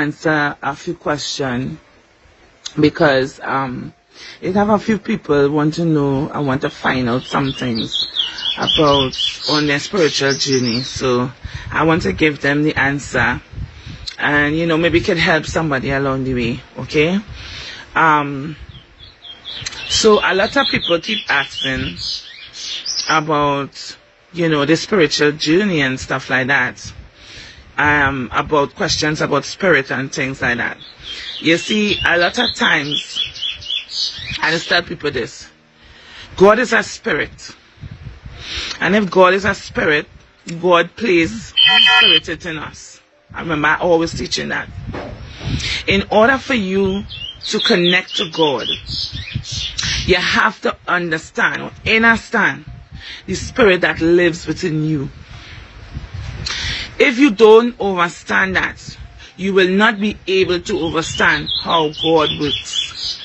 answer a few questions because it have a few people want to know and want to find out some things about on their spiritual journey. So I want to give them the answer, and maybe it could help somebody along the way. Okay. So a lot of people keep asking about the spiritual journey and stuff like that. About questions about spirit and things like that. You see, a lot of times, I just tell people this: God is a spirit, and if God is a spirit, God plays spirit in us. I remember I always teaching that. In order for you to connect to God, you have to understand or understand the spirit that lives within you. If you don't understand that, you will not be able to understand how God works.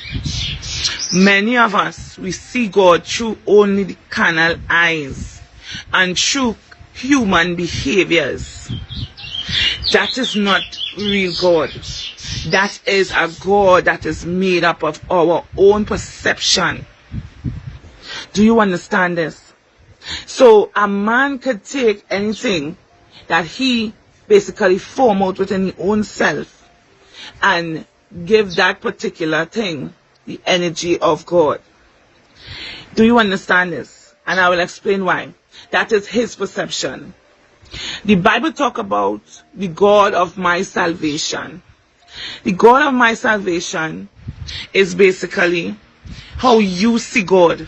Many of us, we see God through only the carnal eyes and through human behaviors. That is not real God. That is a God that is made up of our own perception. Do you understand this? So a man could take anything that he basically form out within his own self and give that particular thing the energy of God. Do you understand this? And I will explain why. That is his perception. The Bible talk about the God of my salvation. The God of my salvation is basically how you see God,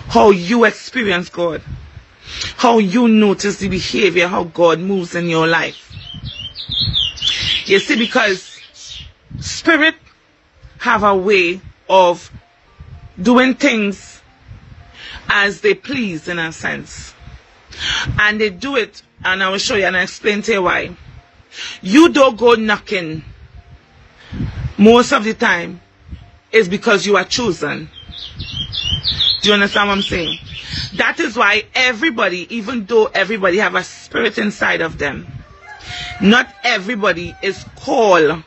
how you experience God, how you notice the behavior, how God moves in your life. You see, because spirit have a way of doing things as they please, in a sense. And they do it, and I will show you and I'll explain to you why. You don't go knocking most of the time is because you are chosen. Do you understand what I'm saying? That is why everybody, even though everybody have a spirit inside of them, not everybody is called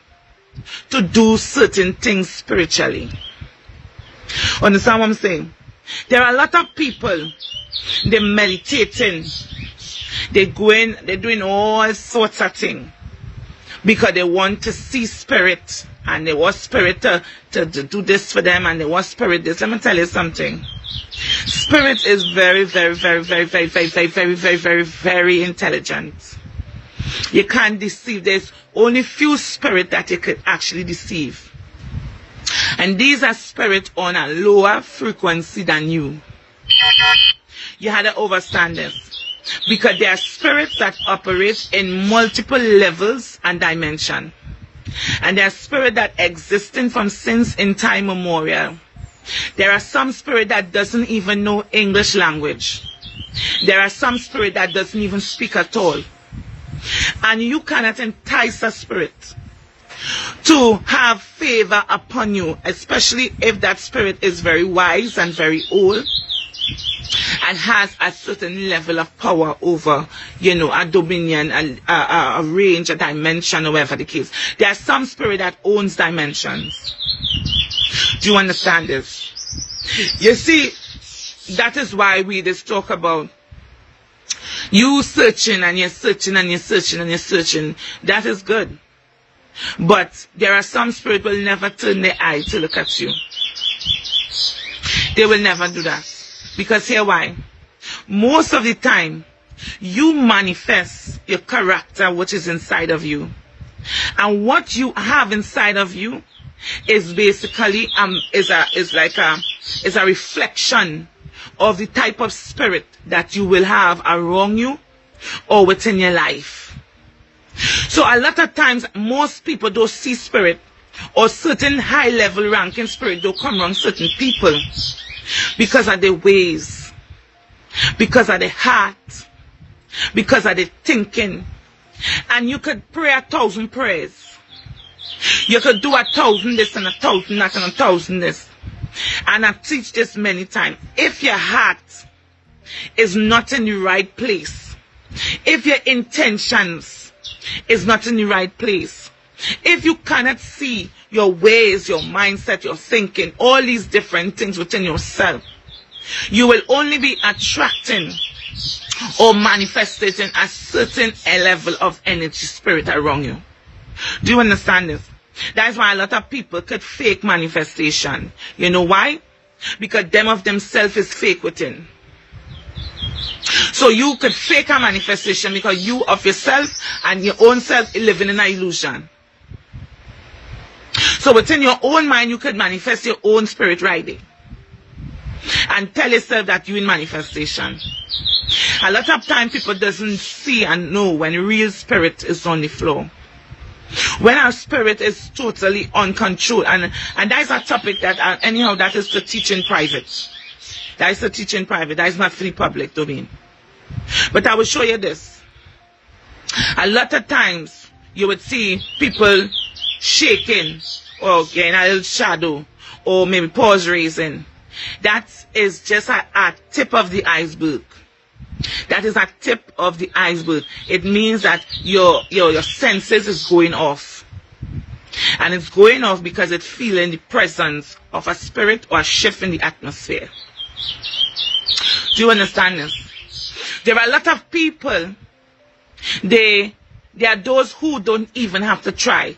to do certain things spiritually. Understand what I'm saying? There are a lot of people, they're meditating, they're doing all sorts of things because they want to see spirit, and they want spirit to do this for them, and they want spirit this. Let me tell you something. Spirit is very, very, very, very, very, very, very, very, very, very, very intelligent. You can't deceive. There's only few spirit that you could actually deceive. And these are spirits on a lower frequency than you. You had to understand this. Because there are spirits that operate in multiple levels and dimension. And there are spirits that existing from since in time memorial. There are some spirit that doesn't even know English language. There are some spirit that doesn't even speak at all. And you cannot entice a spirit to have favor upon you, especially if that spirit is very wise and very old and has a certain level of power over, a dominion, a range, a dimension, or whatever the case. There are some spirit that owns dimensions. Do you understand this? You see, that is why we just talk about you searching and you're searching and you're searching and you're searching. That is good. But there are some spirit will never turn their eye to look at you. They will never do that. Because here why? Most of the time, you manifest your character which is inside of you. And what you have inside of you is basically is a reflection of the type of spirit that you will have around you or within your life. So a lot of times most people don't see spirit, or certain high level ranking spirit don't come around certain people because of their ways, because of their heart, because of their thinking. And you could pray 1,000 prayers. You could do 1,000 this and 1,000 that and 1,000 this. And I teach this many times. If your heart is not in the right place, if your intentions is not in the right place, If you cannot see your ways, your mindset, your thinking, all these different things within yourself, you will only be attracting or manifesting a certain level of energy spirit around you. Do you understand this? That's why a lot of people could fake manifestation. You know why? Because them of themselves is fake within. So you could fake a manifestation because you of yourself and your own self is living in an illusion. So within your own mind, you could manifest your own spirit riding and tell yourself that you're in manifestation. A lot of time people doesn't see and know when real spirit is on the floor. When our spirit is totally uncontrolled, and that is a topic that anyhow that is to teach in private. That is to teach in private. That is not for the public domain. But I will show you this. A lot of times you would see people shaking or getting a little shadow or maybe paws raising. That is just a tip of the iceberg. That is a tip of the iceberg. It means that your senses is going off. And it's going off because it's feeling the presence of a spirit or a shift in the atmosphere. Do you understand this? There are a lot of people, there are those who don't even have to try.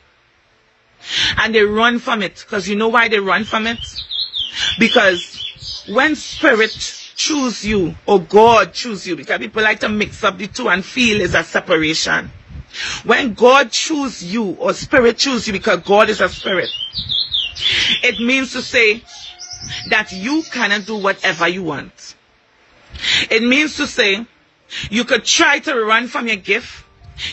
And they run from it. Because you know why they run from it? Because when spirit choose you or God choose you, because people like to mix up the two and feel is a separation. When God choose you or spirit choose you because God is a spirit, it means to say that you cannot do whatever you want. It means to say you could try to run from your gift,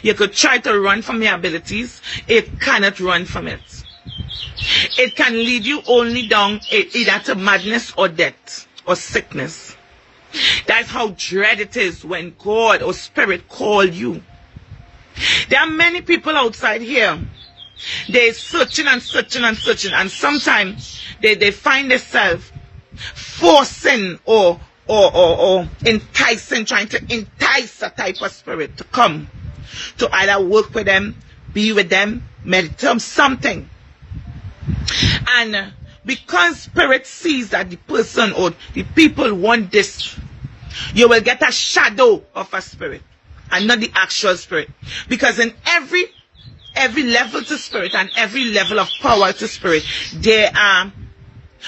you could try to run from your abilities, it cannot run from it. It can lead you only down either to madness or death or sickness. That's how dread it is when God or spirit call you. There are many people outside here. They're searching and searching and searching, and sometimes they find themselves forcing or enticing, trying to entice a type of spirit to come to either work with them, be with them, meditate something. And because spirit sees that the person or the people want this, you will get a shadow of a spirit and not the actual spirit. Because in every level to spirit and every level of power to spirit, there are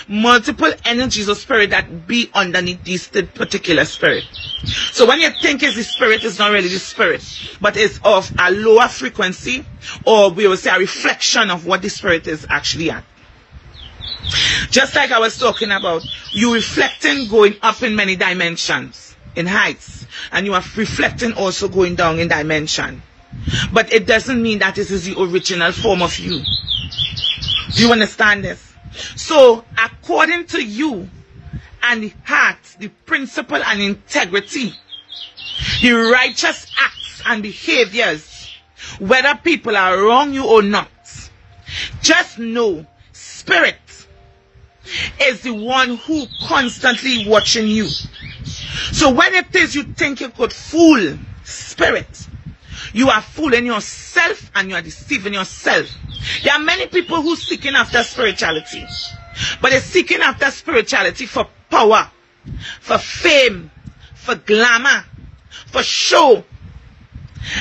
multiple energies of spirit that be underneath this particular spirit. So when you think it's the spirit, it's not really the spirit, but it's of a lower frequency, or we will say a reflection of what the spirit is actually at. Just like I was talking about, you reflecting going up in many dimensions, in heights, and you are reflecting also going down in dimension. But it doesn't mean that this is the original form of you. Do you understand this? So, according to you and the heart, the principle and integrity, the righteous acts and behaviors, whether people are wrong you or not, just know spirit is the one who constantly watching you. So when it is you think you could fool spirit, you are fooling yourself and you are deceiving yourself. There are many people who seeking after spirituality, but they're seeking after spirituality for power, for fame, for glamour, for show.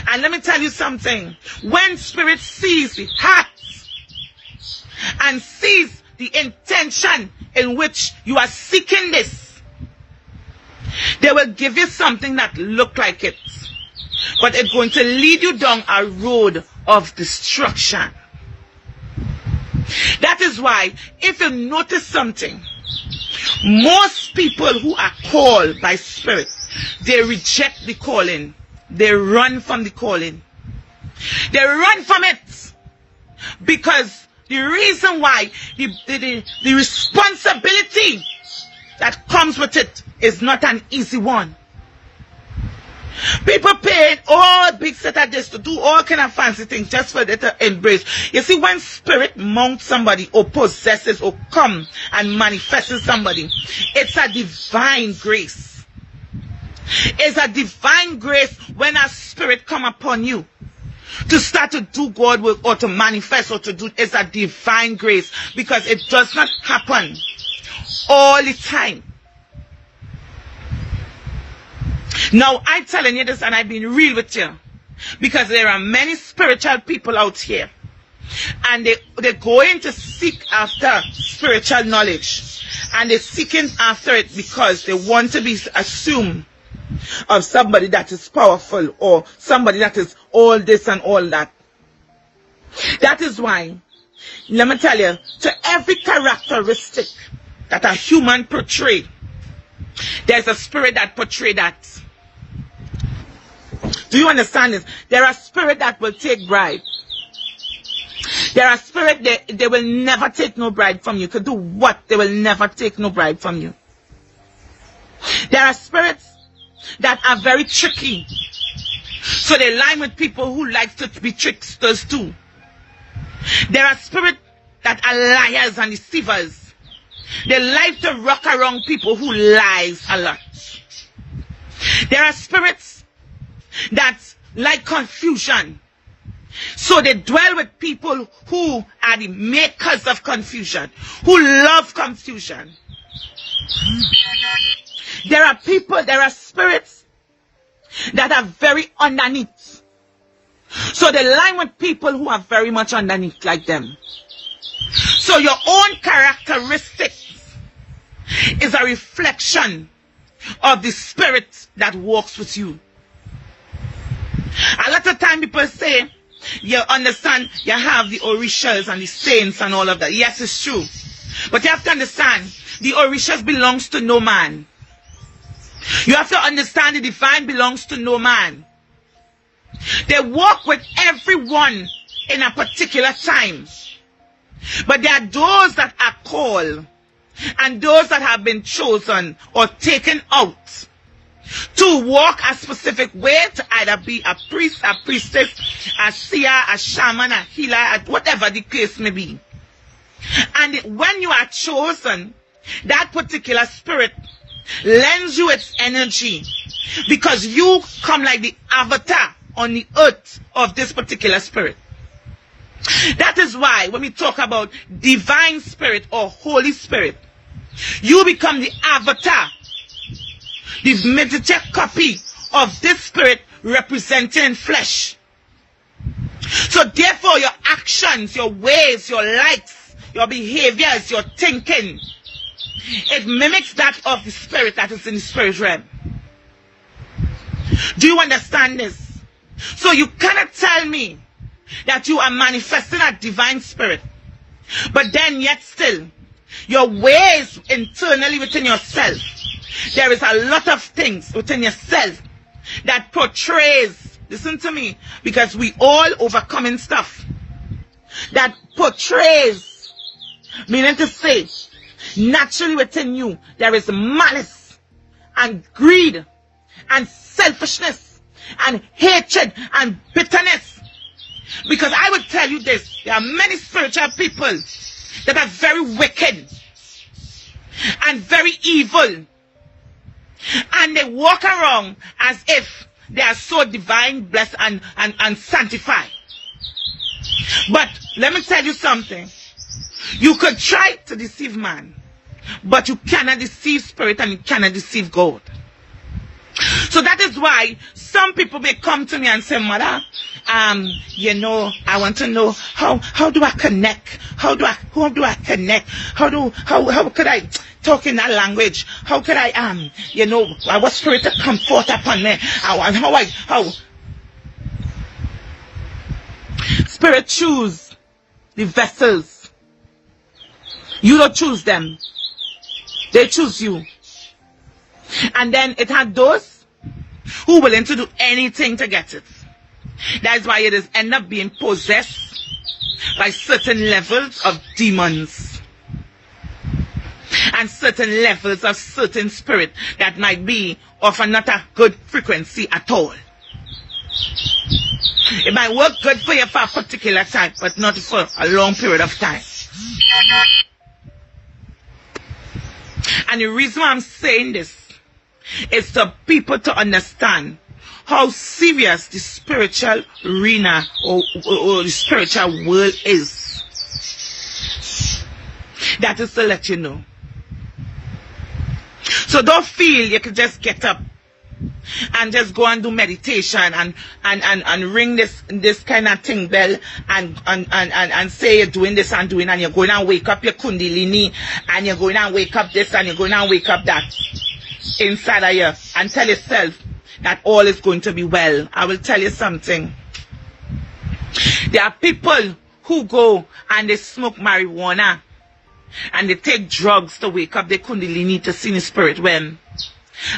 And let me tell you something. When spirit sees the heart and sees the intention in which you are seeking this, they will give you something that look like it, but it's going to lead you down a road of destruction. That is why, if you notice something, most people who are called by spirit, they reject the calling. They run from the calling. They run from it because the reason why, the responsibility that comes with it is not an easy one. People pay all big set of this to do all kind of fancy things just for them to embrace. You see, when spirit mounts somebody or possesses or come and manifests somebody, it's a divine grace. It's a divine grace when a spirit come upon you. To start to do God work or to manifest or to do is a divine grace, because it does not happen all the time. Now, I'm telling you this, and I've been real with you, because there are many spiritual people out here, and they're going to seek after spiritual knowledge, and they're seeking after it because they want to be assumed of somebody that is powerful or somebody that is all this and all that. That is why, let me tell you, to every characteristic that a human portray, there's a spirit that portray that. Do you understand this? There are spirits that will take bribe. There are spirits they will never take no bribe from you. To do what? They will never take no bribe from you. There are spirits that are very tricky. So they lie with people who like to be tricksters too. There are spirits that are liars and deceivers. They like to rock around people who lies a lot. There are spirits that like confusion. So they dwell with people who are the makers of confusion, who love confusion. There are people, there are spirits that are very underneath. So they line with people who are very much underneath like them. So your own characteristics is a reflection of the spirit that walks with you. A lot of time people say, you understand, you have the Orishas and the saints and all of that. Yes, it's true. But you have to understand, the Orishas belongs to no man. You have to understand the divine belongs to no man. They walk with everyone in a particular time. But there are those that are called and those that have been chosen or taken out to walk a specific way, to either be a priest, a priestess, a seer, a shaman, a healer, whatever the case may be. And when you are chosen, that particular spirit lends you its energy, because you come like the avatar on the earth of this particular spirit. That is why when we talk about divine spirit or Holy Spirit, you become the avatar, the miniature copy of this spirit representing flesh. So therefore your actions, your ways, your likes, your behaviors, your thinking, it mimics that of the spirit that is in the spirit realm. Do you understand this? So you cannot tell me that you are manifesting a divine spirit, but then yet still, your ways internally within yourself, there is a lot of things within yourself that portrays, listen to me, because we all overcoming stuff, that portrays, meaning to say, naturally within you, there is malice and greed and selfishness and hatred and bitterness. Because I would tell you this, there are many spiritual people that are very wicked and very evil. And they walk around as if they are so divine, blessed, and sanctified. But let me tell you something. You could try to deceive man, but you cannot deceive spirit and you cannot deceive God. So that is why some people may come to me and say, Mother, you know, I want to know how do I connect? How do I connect? How could I talk in that language? How could I you know, I was spirit to come forth upon me? How spirit choose the vessels. You don't choose them. They choose you. And then it had those who willing to do anything to get it. That's why it is end up being possessed by certain levels of demons and certain levels of certain spirit that might be of not a good frequency at all. It might work good for you for a particular time, but not for a long period of time. And the reason why I'm saying this is for people to understand how serious the spiritual arena or the spiritual world is. That is to let you know. So don't feel you can just get up and just go and do meditation and ring this kind of thing bell and say you're doing this and doing, and you're going and wake up your kundalini, and you're going and wake up this and you're going and wake up that inside of you, and tell yourself that all is going to be well. I will tell you something. There are people who go and they smoke marijuana and they take drugs to wake up their kundalini to see the spirit realm.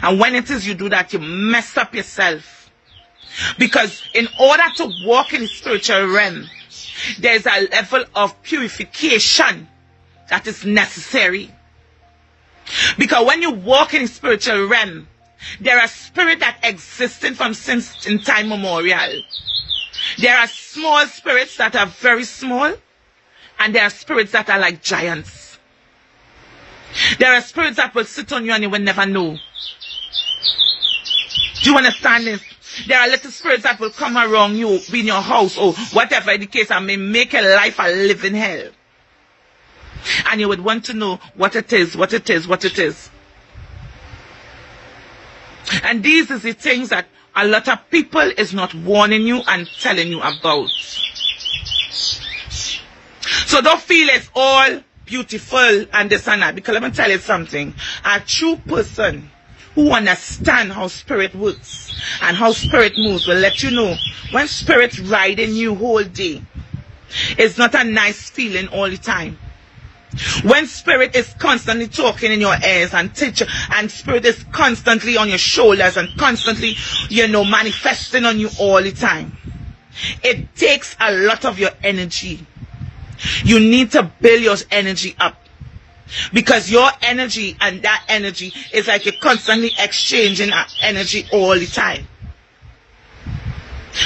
And when it is you do that, you mess up yourself. Because in order to walk in the spiritual realm, there's a level of purification that is necessary. Because when you walk in the spiritual realm, there are spirits that existed from since in time memorial. There are small spirits that are very small, and there are spirits that are like giants. There are spirits that will sit on you and you will never know. Do you understand this? There are little spirits that will come around you, be in your house, or whatever the case, and may make your life a living hell. And you would want to know what it is, what it is, what it is. And these are the things that a lot of people is not warning you and telling you about. So don't feel it's all beautiful and this and that, because let me tell you something. A true person who understands how spirit works and how spirit moves will let you know when spirit riding you whole day, it's not a nice feeling all the time. When spirit is constantly talking in your ears and teach, and spirit is constantly on your shoulders and constantly, manifesting on you all the time, it takes a lot of your energy. You need to build your energy up, because your energy and that energy is like you're constantly exchanging energy all the time.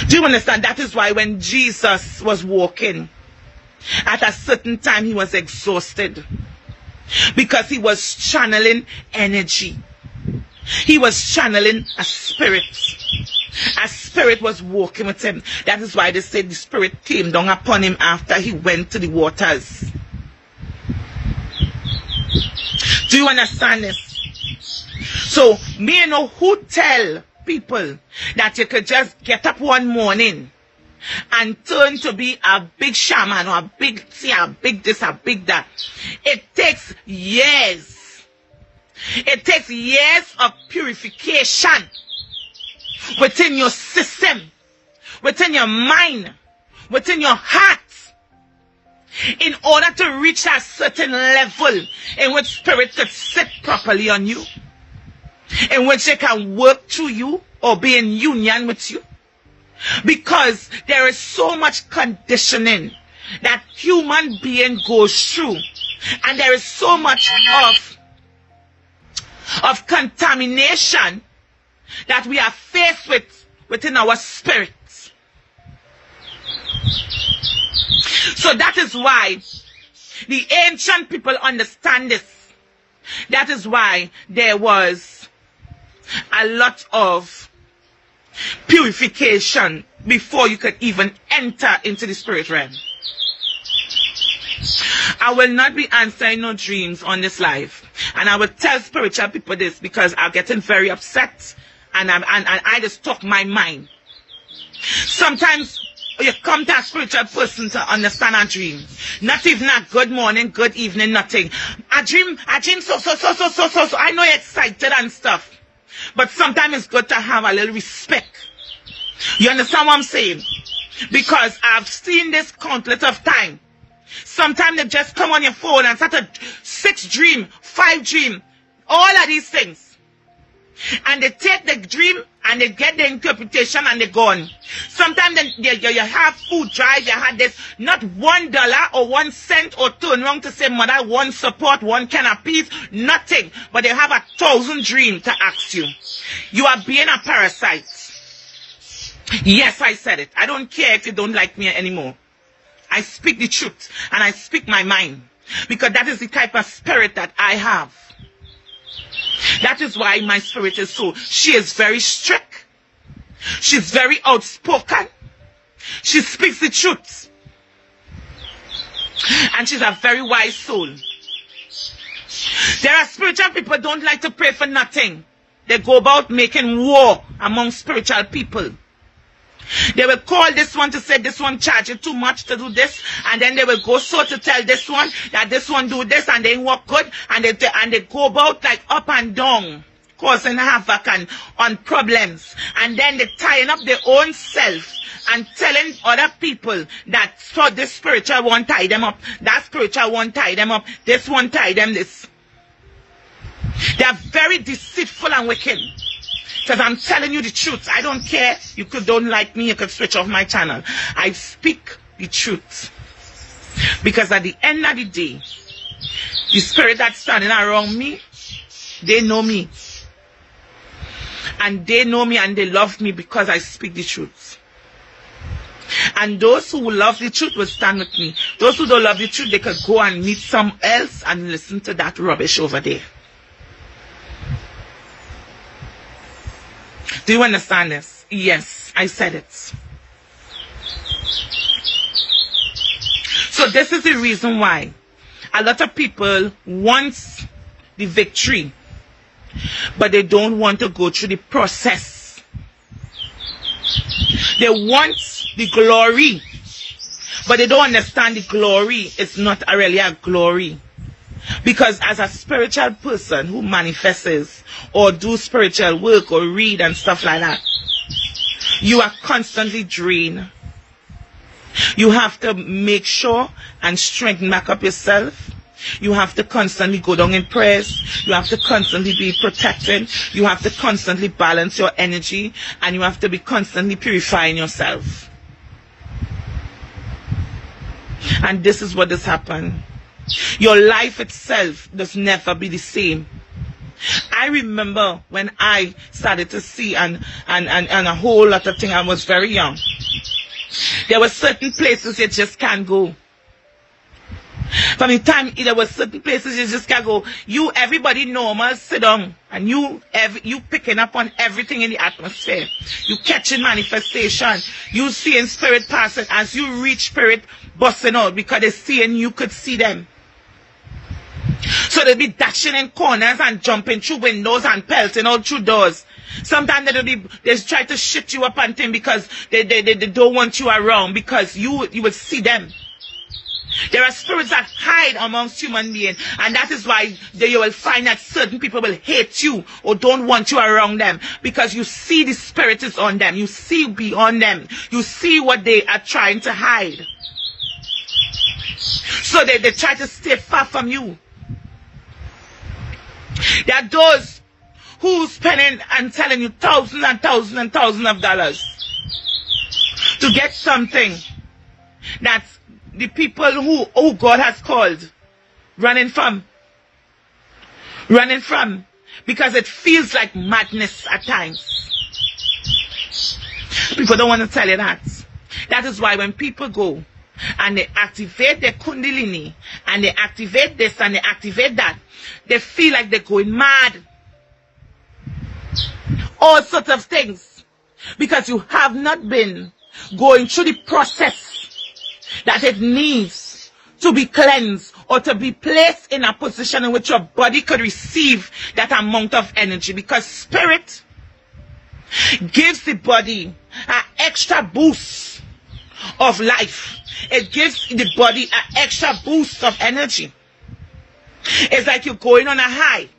Do you understand? That is why when Jesus was walking, at a certain time he was exhausted, because he was channeling energy. He was channeling a spirit. A spirit was walking with him. That is why they said the spirit came down upon him after he went to the waters. Do you understand this? So, me know who tell people that you could just get up one morning and turn to be a big shaman or a big this, a big that. It takes years. It takes years of purification within your system, within your mind, within your heart, in order to reach a certain level in which spirit could sit properly on you, in which they can work through you or be in union with you. Because there is so much conditioning that human being goes through, and there is so much of contamination that we are faced with within our spirits. So that is why the ancient people understand this. That is why there was a lot of purification before you could even enter into the spirit realm. I will not be answering no dreams on this live, and I will tell spiritual people this because I'm getting very upset, and I just talk my mind. Sometimes you come to a spiritual person to understand a dream. Not even a good morning, good evening, nothing. A dream so. I know you're excited and stuff. But sometimes it's good to have a little respect. You understand what I'm saying? Because I've seen this countless of times. Sometimes they just come on your phone and start a 6 dream, 5 dream, all of these things. And they take the dream and they get the interpretation and they're gone. Sometimes you have food drive, you had this, not $1 or 1 cent or turn around to say, mother, 1 support, 1 can of peace, nothing. But they have 1,000 dreams to ask you. You are being a parasite. Yes, I said it. I don't care if you don't like me anymore. I speak the truth and I speak my mind, because that is the type of spirit that I have. That is why my spirit is so. She is very strict. She's very outspoken. She speaks the truth. And she's a very wise soul. There are spiritual people who don't like to pray for nothing. They go about making war among spiritual people. They will call this one to say this one charges too much to do this, and then they will go so to tell this one that this one do this and they work good, and they go about like up and down, causing havoc and on problems, and then they tying up their own self and telling other people that so this spiritual one tie them up, that spiritual one tie them up, this one tie them this. They are very deceitful and wicked. Because I'm telling you the truth. I don't care. You don't like me, you could switch off my channel. I speak the truth. Because at the end of the day, the spirit that's standing around me, they know me. And they know me and they love me because I speak the truth. And those who love the truth will stand with me. Those who don't love the truth, they could go and meet some else and listen to that rubbish over there. Do you understand this? Yes, I said it. So this is the reason why a lot of people want the victory, but they don't want to go through the process. They want the glory, but they don't understand the glory is not really a glory. Because as a spiritual person who manifests or do spiritual work or read and stuff like that, you are constantly drained. You have to make sure and strengthen back up yourself. You have to constantly go down in prayers. You have to constantly be protected. You have to constantly balance your energy. And you have to be constantly purifying yourself. And this is what has happened. Your life itself does never be the same. I remember when I started to see and a whole lot of things. I was very young. There were certain places you just can't go. From the time there were certain places you just can't go. Everybody normal, sit down, and you picking up on everything in the atmosphere. You catching manifestation. You seeing spirit passing. As you reach spirit busting out because they seeing you could see them. So they'll be dashing in corners and jumping through windows and pelting out through doors. Sometimes they try to shit you up and things because they don't want you around because you will see them. There are spirits that hide amongst human beings, and that is why you will find that certain people will hate you or don't want you around them because you see the spirit is on them. You see beyond them. You see what they are trying to hide. So they try to stay far from you. There are those who spending and telling you thousands and thousands and thousands of dollars to get something that the people who God has called running from because it feels like madness at times. People don't want to tell you that. That is why when people go and they activate their kundalini and they activate this and they activate that, they feel like they're going mad. All sorts of things. Because you have not been going through the process that it needs to be cleansed or to be placed in a position in which your body could receive that amount of energy. Because spirit gives the body an extra boost of life. It gives the body an extra boost of energy. It's like you're going on a high.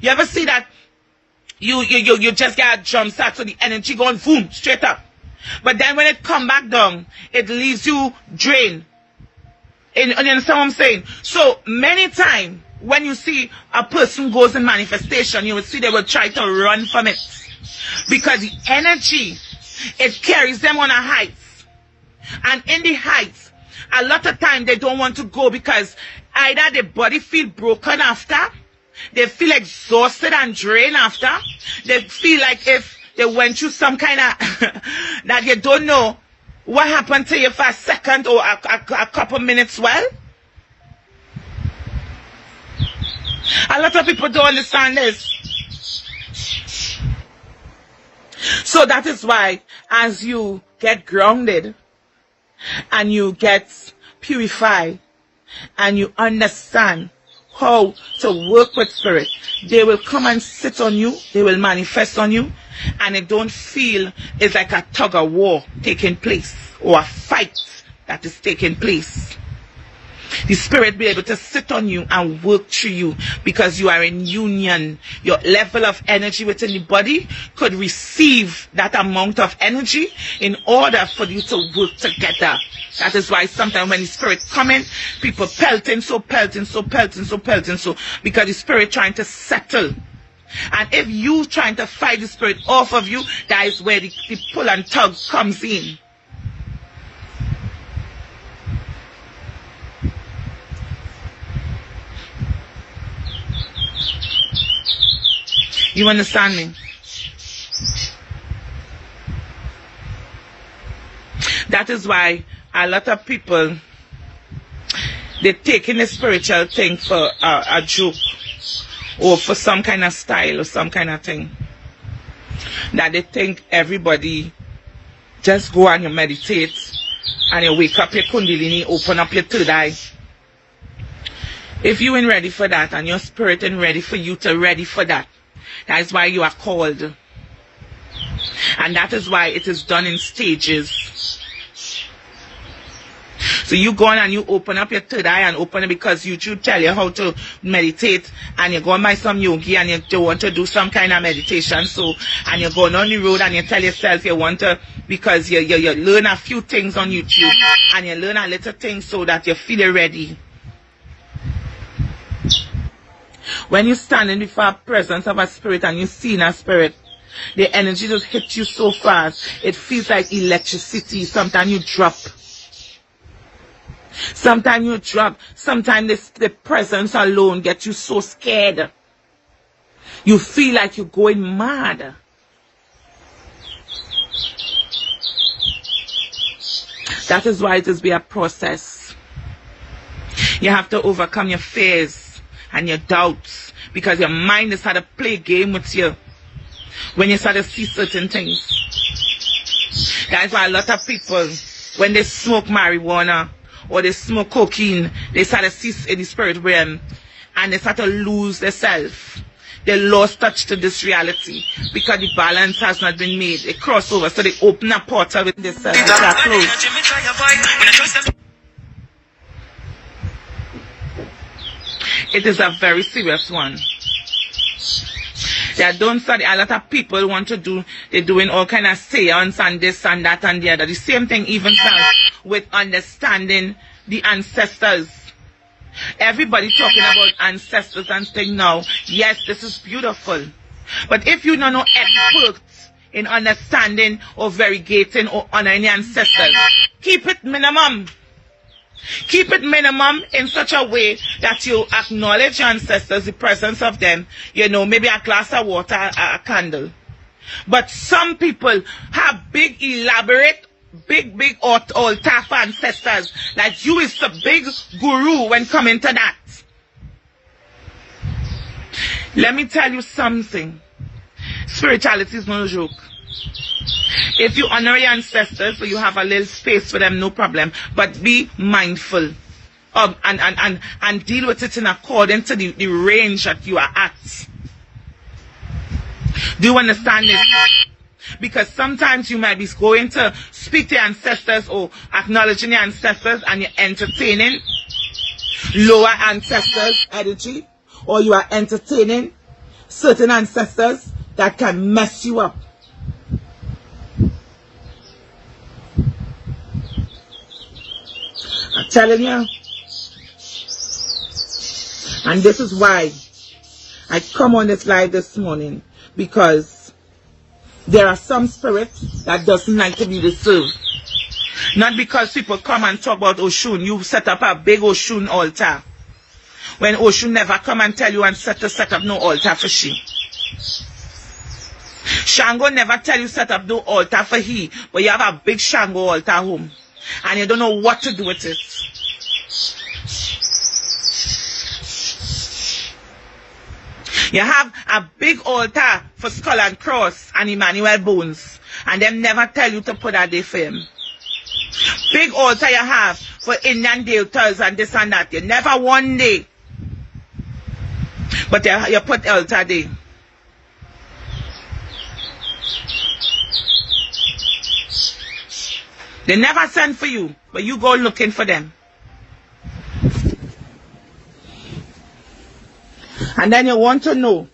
You ever see that you just get a jump start, so the energy going boom straight up. But then when it come back down, it leaves you drained. And you understand what I'm saying? So many times when you see a person goes in manifestation, you will see they will try to run from it. Because the energy, it carries them on a height. And in the heights, a lot of times they don't want to go because either their body feel broken after, they feel exhausted and drained after, they feel like if they went through some kind of, that you don't know what happened to you for a second or a couple minutes. Well, a lot of people don't understand this. So that is why as you get grounded and you get purified and you understand how to work with spirit, they will come and sit on you, they will manifest on you, and it don't feel it's like a tug of war taking place or a fight that is taking place. The spirit will be able to sit on you and work through you because you are in union. Your level of energy within the body could receive that amount of energy in order for you to work together. That is why sometimes when the spirit come in, people pelting, because the spirit trying to settle. And if you trying to fight the spirit off of you, that is where the pull and tug comes in. You understand me? That is why a lot of people, they're taking a spiritual thing for a joke or for some kind of style or some kind of thing. That they think everybody just go and you meditate and you wake up your kundalini, open up your third eye. If you ain't ready for that and your spirit ain't ready for you to ready for that, that is why you are called. And that is why it is done in stages. So you go on and you open up your third eye and open it because YouTube tell you how to meditate, and you go and buy some yogi and you want to do some kind of meditation. So, and you're going on the road and you tell yourself you want to, because you learn a few things on YouTube and you learn a little things so that you feel ready. When you stand in the presence of a spirit and you see a spirit, the energy just hits you so fast. It feels like electricity. Sometimes you drop. Sometimes the presence alone gets you so scared. You feel like you're going mad. That is why it is be a process. You have to overcome your fears and your doubts, because your mind is how to play a game with you when you start to see certain things. That's why a lot of people, when they smoke marijuana or they smoke cocaine, they start to see in the spirit realm and they start to lose themselves. They lost touch to this reality because the balance has not been made. They cross over, so they open a portal with themselves. It is a very serious one. They don't study. A lot of people want to do, they're doing all kind of seance and this and that and the other. The same thing even starts with understanding the ancestors. Everybody talking about ancestors and thing now. Yes, this is beautiful. But if you don't know experts in understanding or variegating or honoring the ancestors, keep it minimum. Keep it minimum in such a way that you acknowledge your ancestors, the presence of them, you know, maybe a glass of water, a candle. But some people have big, elaborate, big altar for ancestors. Like you is the big guru when coming to that. Let me tell you something. Spirituality is no joke. If you honor your ancestors, so you have a little space for them, no problem. But be mindful of and deal with it in accordance to the range that you are at. Do you understand this? Because sometimes you might be going to speak to your ancestors or acknowledging your ancestors and you're entertaining lower ancestors' energy, or you are entertaining certain ancestors that can mess you up. I'm telling you. And this is why I come on this live this morning, because there are some spirits that doesn't like to be disturbed. Not because people come and talk about Oshun, you set up a big Oshun altar, when Oshun never come and tell you and set up no altar for she. Shango never tell you set up no altar for he, but you have a big Shango altar home and you don't know what to do with it. You have a big altar for skull and cross and Emmanuel bones, and them never tell you to put that day for him. Big altar you have for Indian deities and this and that. You never one day. But you put altar day. They never send for you, but you go looking for them. And then you want to know.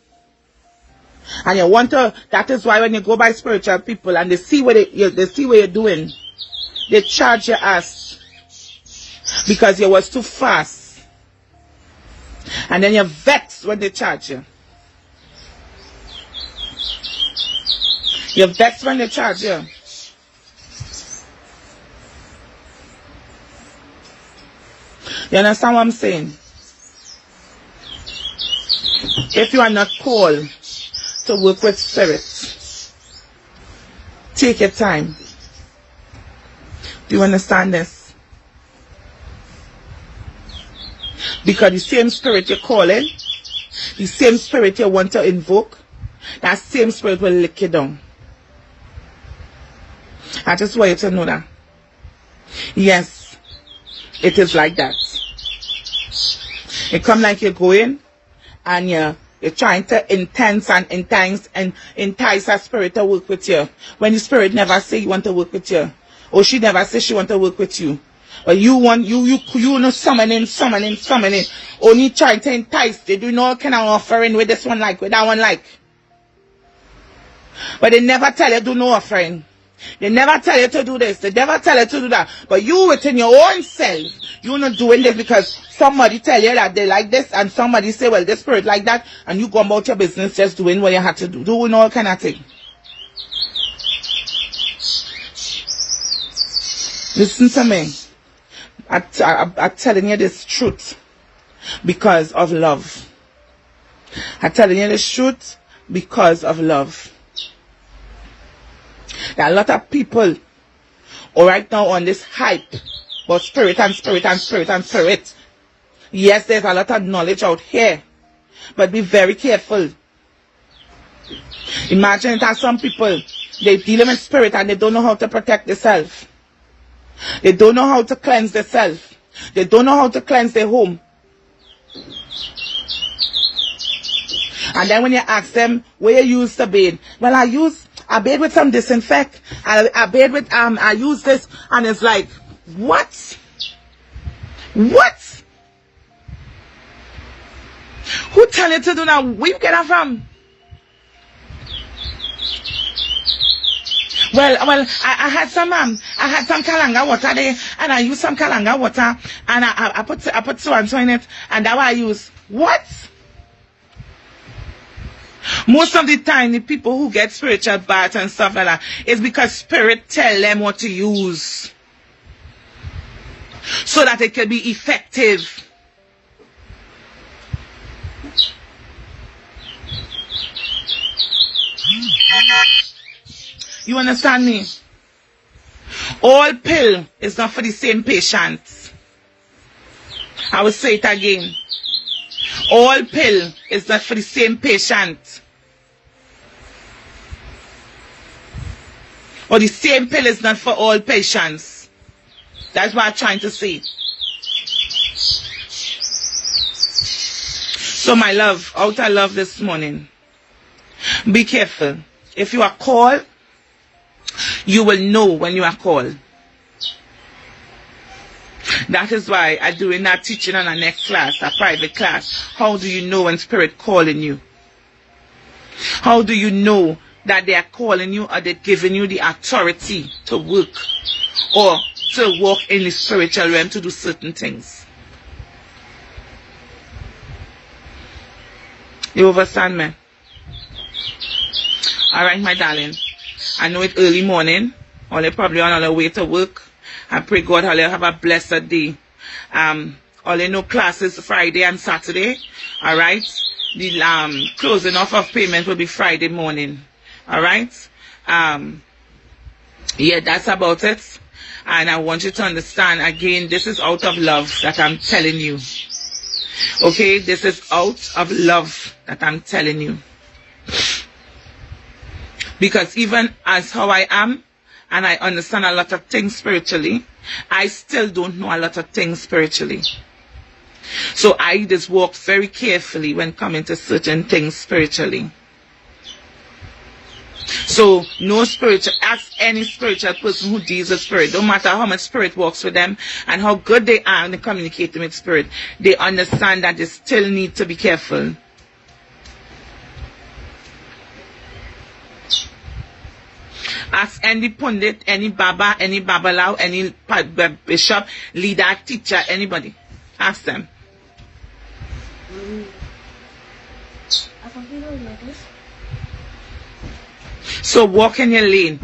And you want to, that is why when you go by spiritual people and they see what they see what you're doing, they charge your ass because you was too fast. And then you're vexed when they charge you. You're vexed when they charge you. You understand what I'm saying? If you are not called to work with spirits, take your time. Do you understand this? Because the same spirit you're calling, the same spirit you want to invoke, that same spirit will lick you down. I just want you to know that. Yes, it is like that. It come like you're going and you're trying to entice a spirit to work with you. When the spirit never say you want to work with you. Or she never say she want to work with you. But you want, you know, summoning. Only trying to entice. They do no kind of offering with this one like, with that one like. But they never tell you do no offering. They never tell you to do this. They never tell you to do that. But you within your own self, you're not doing this because somebody tell you that they like this and somebody say, well, this spirit like that, and you go about your business just doing what you have to do. Doing all kind of thing. Listen to me. I'm telling you this truth because of love. I'm telling you this truth because of love. There are a lot of people right now on this hype about spirit. Yes, there's a lot of knowledge out here, but be very careful. Imagine that some people, they dealing with spirit and they don't know how to protect themselves. They don't know how to cleanse themselves. They don't know how to cleanse their home. And then when you ask them, where you use to bathe? Well, I bathe with some disinfect. I bathe with, I use this. And it's like, what? What? Who tell you to do that? Where you get that from? Well, I had some kalanga water there, and I used some kalanga water, and I put so and so in it, and that what I use. What? Most of the time, the people who get spiritual baths and stuff like that is because spirit tell them what to use, so that it can be effective. You understand me? All pill is not for the same patient. I will say it again. All pill is not for the same patient. Or the same pill is not for all patients. That's what I'm trying to say. So my love, out of love this morning, be careful. If you are called, you will know when you are called. That is why I'm doing that teaching on a next class, a private class. How do you know when spirit calling you? How do you know that they are calling you or they're giving you the authority to work or to walk in the spiritual realm to do certain things? You understand me? Alright, my darling. I know it's early morning. Or they're probably on their way to work. I pray God all you have a blessed day. All you know classes Friday and Saturday. Alright. The closing off of payment will be Friday morning. Alright. Yeah, that's about it. And I want you to understand again, this is out of love that I'm telling you. Okay, this is out of love that I'm telling you. Because even as how I am, and I understand a lot of things spiritually, I still don't know a lot of things spiritually. So I just walk very carefully when coming to certain things spiritually. So no spiritual, ask any spiritual person who deals with spirit, no matter how much spirit works with them and how good they are in communicating with spirit, they understand that they still need to be careful. Ask any pundit, any baba, any babalaw, any bishop, leader, teacher, anybody. Ask them. So walk in your lane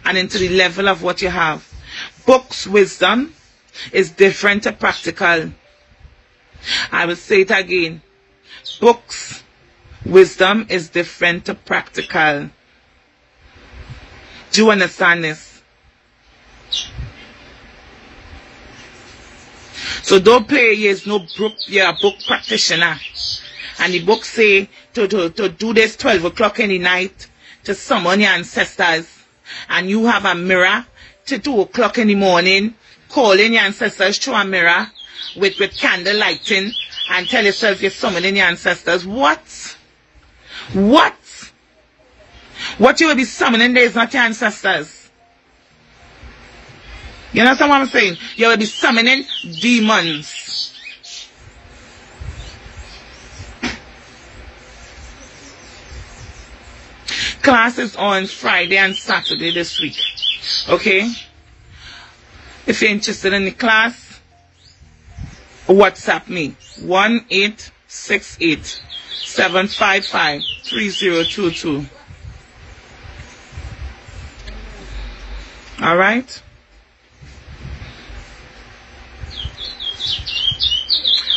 and into the level of what you have. Books wisdom is different to practical. I will say it again. Books wisdom is different to practical. Do you understand this? So don't play you're no book, you're a book practitioner. And the book say to do this 12 o'clock in the night, to summon your ancestors. And you have a mirror to 2 o'clock in the morning, calling your ancestors through a mirror with candle lighting and tell yourself you're summoning your ancestors. What? What? What you will be summoning there is not your ancestors. You understand what I'm saying? You will be summoning demons. Class is on Friday and Saturday this week. Okay? If you're interested in the class, WhatsApp me. 1-868-755-3022. Alright?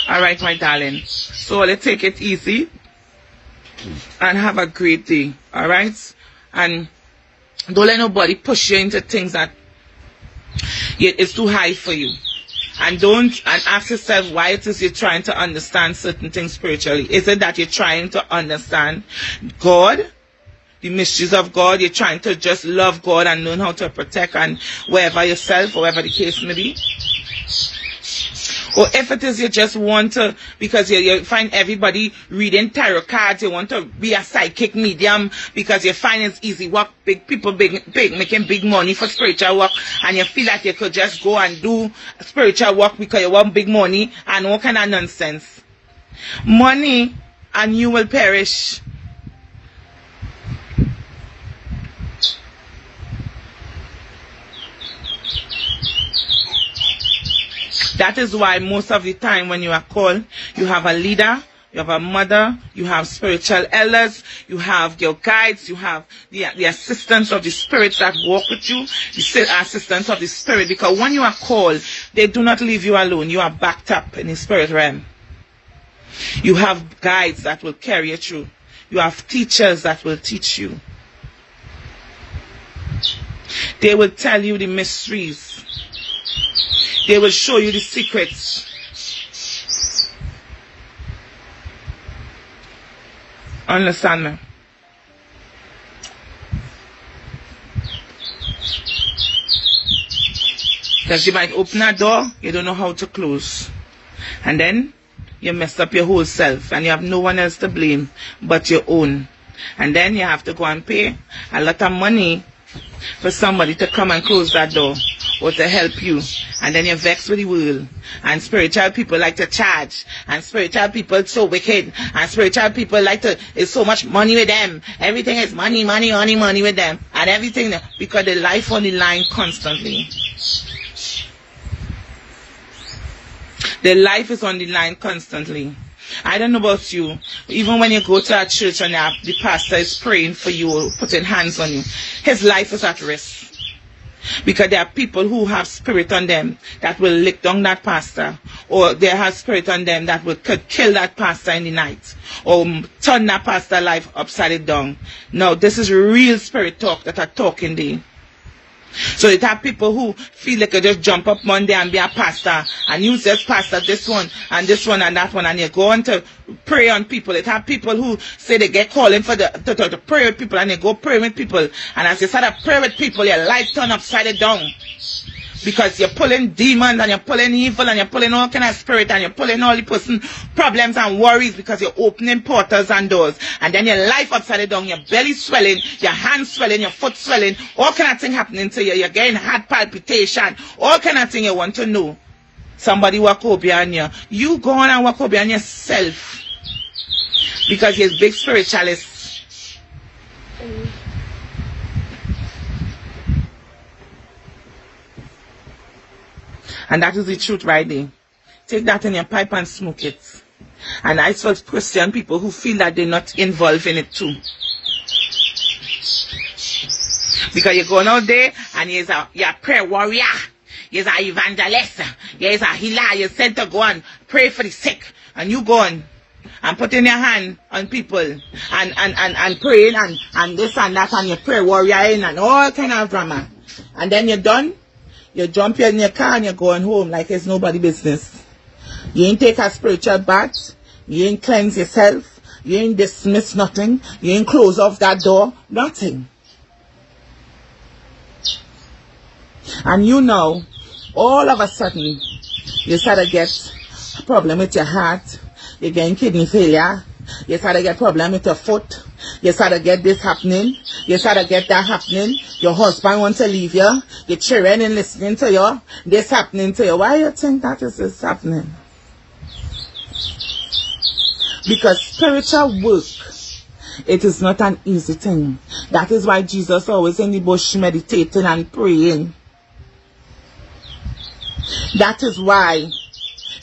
Alright, my darling. So let's take it easy and have a great day. Alright? And don't let nobody push you into things that it's too high for you. And ask yourself why it is you're trying to understand certain things spiritually. Is it that you're trying to understand God? The mysteries of God, you're trying to just love God and learn how to protect and wherever yourself, whatever the case may be. Or if it is you just want to, because you find everybody reading tarot cards, you want to be a psychic medium because you find it's easy work, big people making big money for spiritual work, and you feel like you could just go and do spiritual work because you want big money and all kind of nonsense. Money and you will perish. That is why most of the time when you are called, you have a leader, you have a mother, you have spiritual elders, you have your guides, you have the assistants of the spirits that walk with you, the assistants of the spirit. Because when you are called, they do not leave you alone. You are backed up in the spirit realm. You have guides that will carry you through. You have teachers that will teach you. They will tell you the mysteries. They will show you the secrets. Understand me? Because you might open a door, you don't know how to close. And then you mess up your whole self and you have no one else to blame but your own. And then you have to go and pay a lot of money for somebody to come and close that door or to help you. And then you're vexed with the world. And spiritual people like to charge. And spiritual people so wicked. And spiritual people like to, it's so much money with them. Everything is money, money, money, money with them. And everything, because the life on the line constantly. The life is on the line constantly. I don't know about you. Even when you go to a church and the pastor is praying for you or putting hands on you, his life is at risk. Because there are people who have spirit on them that will lick down that pastor. Or they have spirit on them that will kill that pastor in the night. Or turn that pastor's life upside down. Now, this is real spirit talk that are talking there. So it have people who feel like they just jump up Monday and be a pastor and use this pastor, this one and that one, and you go on to pray on people. It have people who say they get calling for to pray with people, and they go pray with people, and as you start to pray with people, your life turn upside down. Because you're pulling demons and you're pulling evil and you're pulling all kind of spirit and you're pulling all the person problems and worries because you're opening portals and doors. And then your life upside down, your belly swelling, your hands swelling, your foot swelling, all kind of thing happening to you. You're getting heart palpitation, all kind of thing you want to know. Somebody walk over on you. You go on and walk over on yourself. Because you're big spiritualist. And that is the truth right there. Take that in your pipe and smoke it. And I saw Christian people who feel that they're not involved in it too. Because you're going out there and you're a prayer warrior. You're an evangelist. You're a healer. You're sent to go and pray for the sick. And you go on and putting your hand on people and praying and this and that and your prayer warrior and all kind of drama. And then you're done. You jump in your car and you're going home like it's nobody business. You ain't take a spiritual bath. You ain't cleanse yourself. You ain't dismiss nothing. You ain't close off that door. Nothing. And you know, all of a sudden, you start to get a problem with your heart. You're getting kidney failure. You start to get a problem with your foot. You start to get this happening. You start to get that happening. Your husband wants to leave you. Your children ain't listening to you. This happening to you. Why you think that is this happening? Because spiritual work, it is not an easy thing. That is why Jesus always in the bush meditating and praying. That is why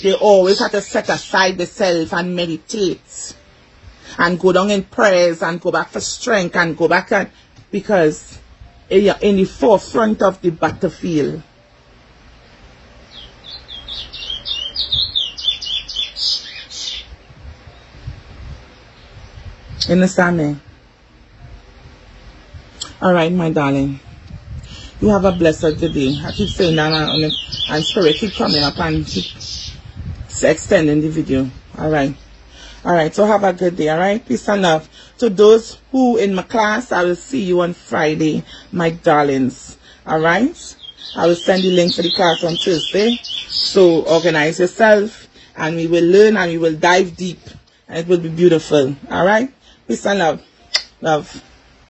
they always have to set aside themselves and meditate. And go down in prayers and go back for strength and go back and because you're in the forefront of the battlefield. Understand me? Alright, my darling. You have a blessed day. I keep saying that and spirit keep coming up and keep extending the video. Alright. Alright, so have a good day, alright? Peace and love. To those who in my class, I will see you on Friday, my darlings. Alright? I will send the link for the class on Thursday. So organize yourself and we will learn and we will dive deep. And it will be beautiful. Alright? Peace and love. Love.